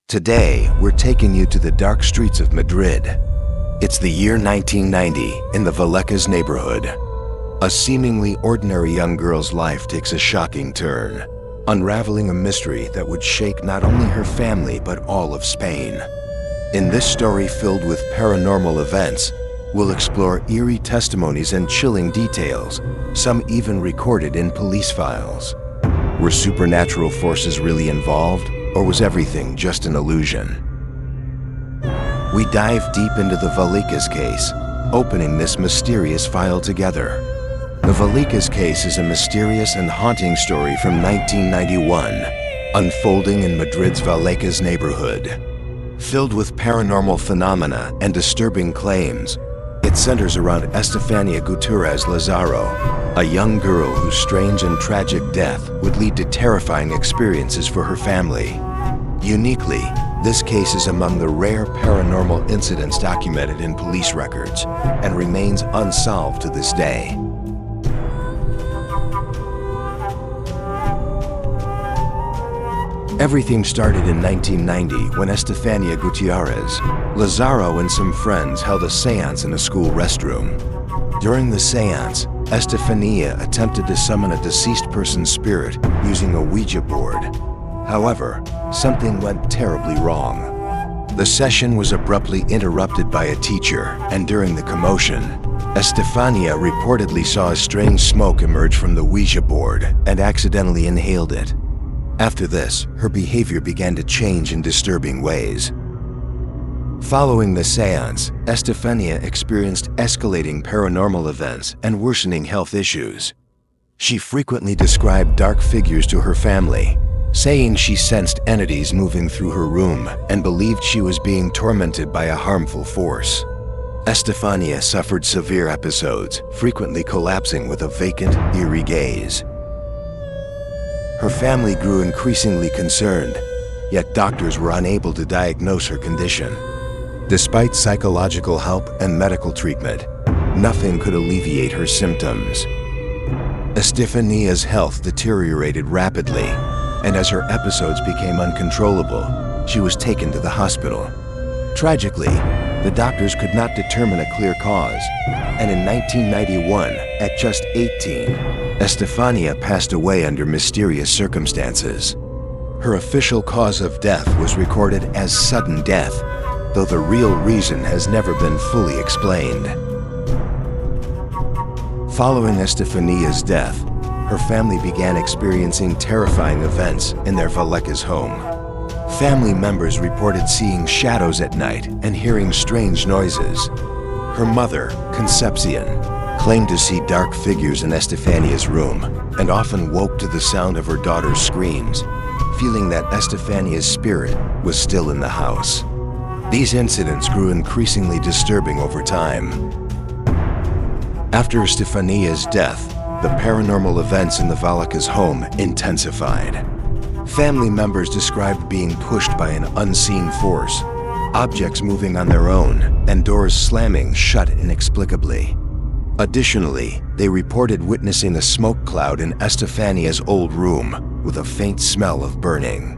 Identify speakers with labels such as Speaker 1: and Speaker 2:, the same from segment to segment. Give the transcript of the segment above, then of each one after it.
Speaker 1: Today, we're taking you to the dark streets of Madrid. It's the year 1990 in the Vallecas neighborhood. A seemingly ordinary young girl's life takes a shocking turn, unraveling a mystery that would shake not only her family but all of Spain. In this story filled with paranormal events, we'll explore eerie testimonies and chilling details, some even recorded in police files. Were supernatural forces really involved, or was everything just an illusion? We dive deep into the Vallecas case, opening this mysterious file together. The Vallecas case is a mysterious and haunting story from 1991, unfolding in Madrid's Vallecas neighborhood. Filled with paranormal phenomena and disturbing claims, it centers around Estefania Gutierrez Lazaro, a young girl whose strange and tragic death would lead to terrifying experiences for her family. Uniquely, this case is among the rare paranormal incidents documented in police records and remains unsolved to this day. Everything started in 1990 when Estefania Gutierrez Lazaro and some friends held a séance in a school restroom. During the séance, Estefania attempted to summon a deceased person's spirit using a Ouija board. However, something went terribly wrong. The session was abruptly interrupted by a teacher, and during the commotion, Estefania reportedly saw a strange smoke emerge from the Ouija board and accidentally inhaled it. After this, her behavior began to change in disturbing ways. Following the séance, Estefania experienced escalating paranormal events and worsening health issues. She frequently described dark figures to her family, saying she sensed entities moving through her room and believed she was being tormented by a harmful force. Estefania suffered severe episodes, frequently collapsing with a vacant, eerie gaze. Her family grew increasingly concerned, yet doctors were unable to diagnose her condition. Despite psychological help and medical treatment, nothing could alleviate her symptoms. Estefania's health deteriorated rapidly, and as her episodes became uncontrollable, she was taken to the hospital. Tragically, the doctors could not determine a clear cause, and in 1991, at just 18, Estefania passed away under mysterious circumstances. Her official cause of death was recorded as sudden death, though the real reason has never been fully explained. Following Estefania's death, her family began experiencing terrifying events in their Vallecas home. Family members reported seeing shadows at night and hearing strange noises. Her mother, Concepcion, claimed to see dark figures in Estefania's room and often woke to the sound of her daughter's screams, feeling that Estefania's spirit was still in the house. These incidents grew increasingly disturbing over time. After Estefania's death, the paranormal events in the Vallecas home intensified. Family members described being pushed by an unseen force, objects moving on their own, and doors slamming shut inexplicably. Additionally, they reported witnessing a smoke cloud in Estefania's old room with a faint smell of burning.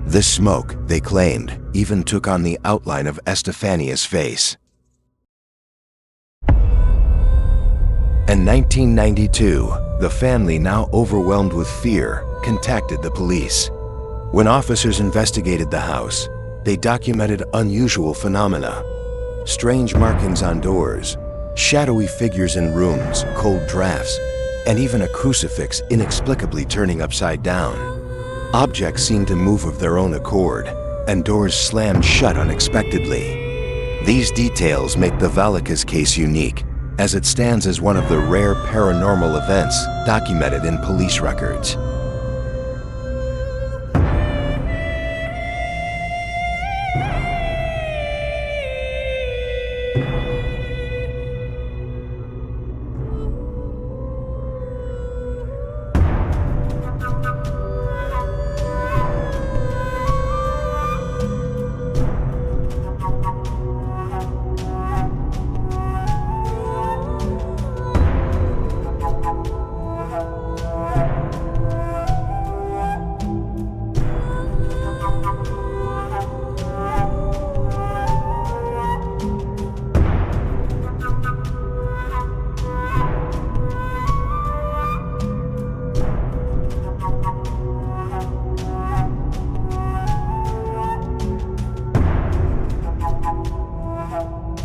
Speaker 1: This smoke, they claimed, even took on the outline of Estefania's face. In 1992, the family, now overwhelmed with fear, contacted the police. When officers investigated the house, they documented unusual phenomena: strange markings on doors, shadowy figures in rooms, cold drafts, and even a crucifix inexplicably turning upside down. Objects seemed to move of their own accord, and doors slammed shut unexpectedly. These details make the Vallecas case unique, as it stands as one of the rare paranormal events documented in police records.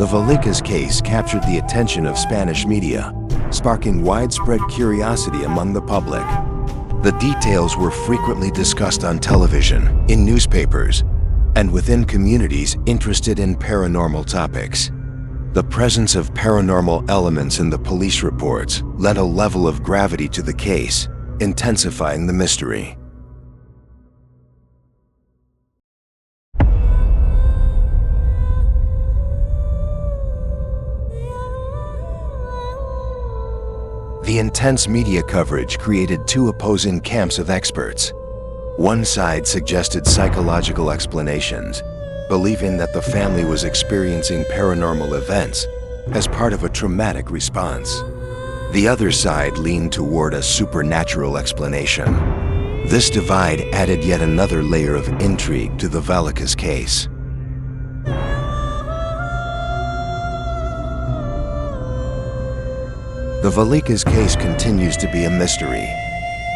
Speaker 1: The Vallecas case captured the attention of Spanish media, sparking widespread curiosity among the public. The details were frequently discussed on television, in newspapers, and within communities interested in paranormal topics. The presence of paranormal elements in the police reports lent a level of gravity to the case, intensifying the mystery. The intense media coverage created two opposing camps of experts. One side suggested psychological explanations, believing that the family was experiencing paranormal events as part of a traumatic response. The other side leaned toward a supernatural explanation. This divide added yet another layer of intrigue to the Vallecas case. The Vallecas case continues to be a mystery.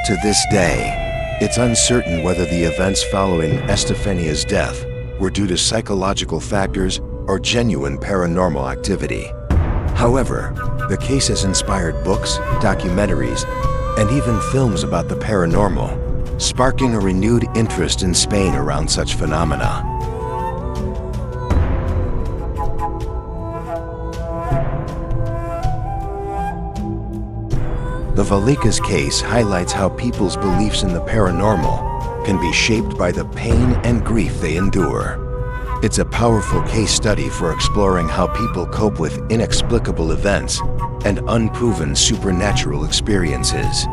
Speaker 1: To this day, it's uncertain whether the events following Estefania's death were due to psychological factors or genuine paranormal activity. However, the case has inspired books, documentaries, and even films about the paranormal, sparking a renewed interest in Spain around such phenomena. The Vallecas case highlights how people's beliefs in the paranormal can be shaped by the pain and grief they endure. It's a powerful case study for exploring how people cope with inexplicable events and unproven supernatural experiences.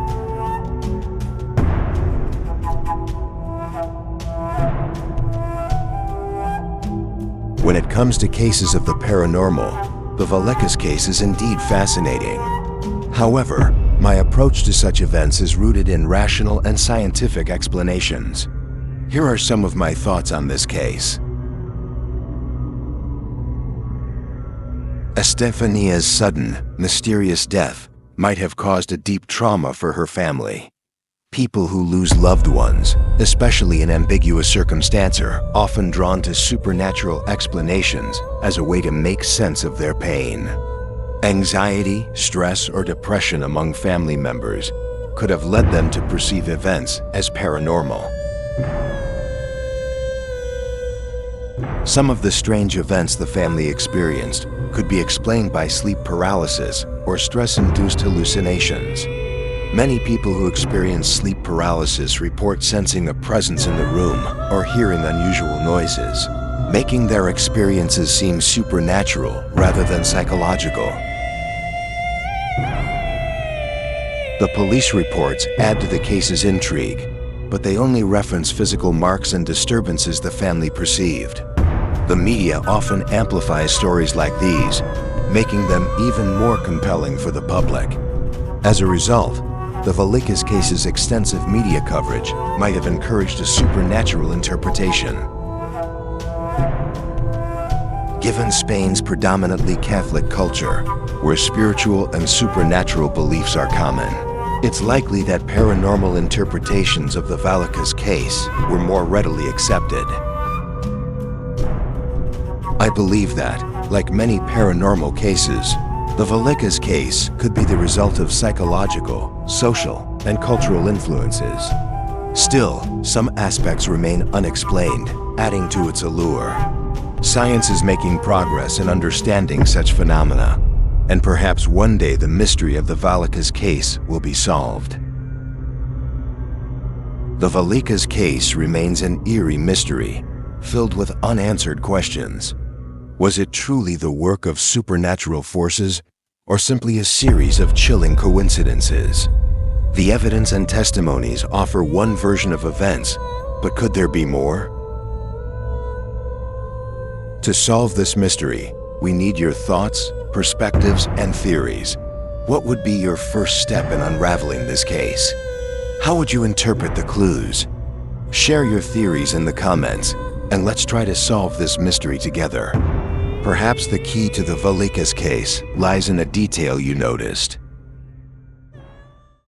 Speaker 1: When it comes to cases of the paranormal, the Vallecas case is indeed fascinating. However, my approach to such events is rooted in rational and scientific explanations. Here are some of my thoughts on this case. Estefania's sudden, mysterious death might have caused a deep trauma for her family. People who lose loved ones, especially in ambiguous circumstances, are often drawn to supernatural explanations as a way to make sense of their pain. Anxiety, stress, or depression among family members could have led them to perceive events as paranormal. Some of the strange events the family experienced could be explained by sleep paralysis or stress-induced hallucinations. Many people who experience sleep paralysis report sensing a presence in the room or hearing unusual noises, making their experiences seem supernatural rather than psychological. The police reports add to the case's intrigue, but they only reference physical marks and disturbances the family perceived. The media often amplifies stories like these, making them even more compelling for the public. As a result, the Vallecas case's extensive media coverage might have encouraged a supernatural interpretation. Given Spain's predominantly Catholic culture, where spiritual and supernatural beliefs are common, it's likely that paranormal interpretations of the Vallecas case were more readily accepted. I believe that, like many paranormal cases, the Vallecas case could be the result of psychological, social, and cultural influences. Still, some aspects remain unexplained, adding to its allure. Science is making progress in understanding such phenomena, and perhaps one day the mystery of the Vallecas case will be solved. The Vallecas case remains an eerie mystery, filled with unanswered questions. Was it truly the work of supernatural forces, or simply a series of chilling coincidences? The evidence and testimonies offer one version of events, but could there be more? To solve this mystery, we need your thoughts, perspectives, and theories. What would be your first step in unraveling this case? How would you interpret the clues? Share your theories in the comments, and let's try to solve this mystery together. Perhaps the key to the Vallecas case lies in a detail you noticed.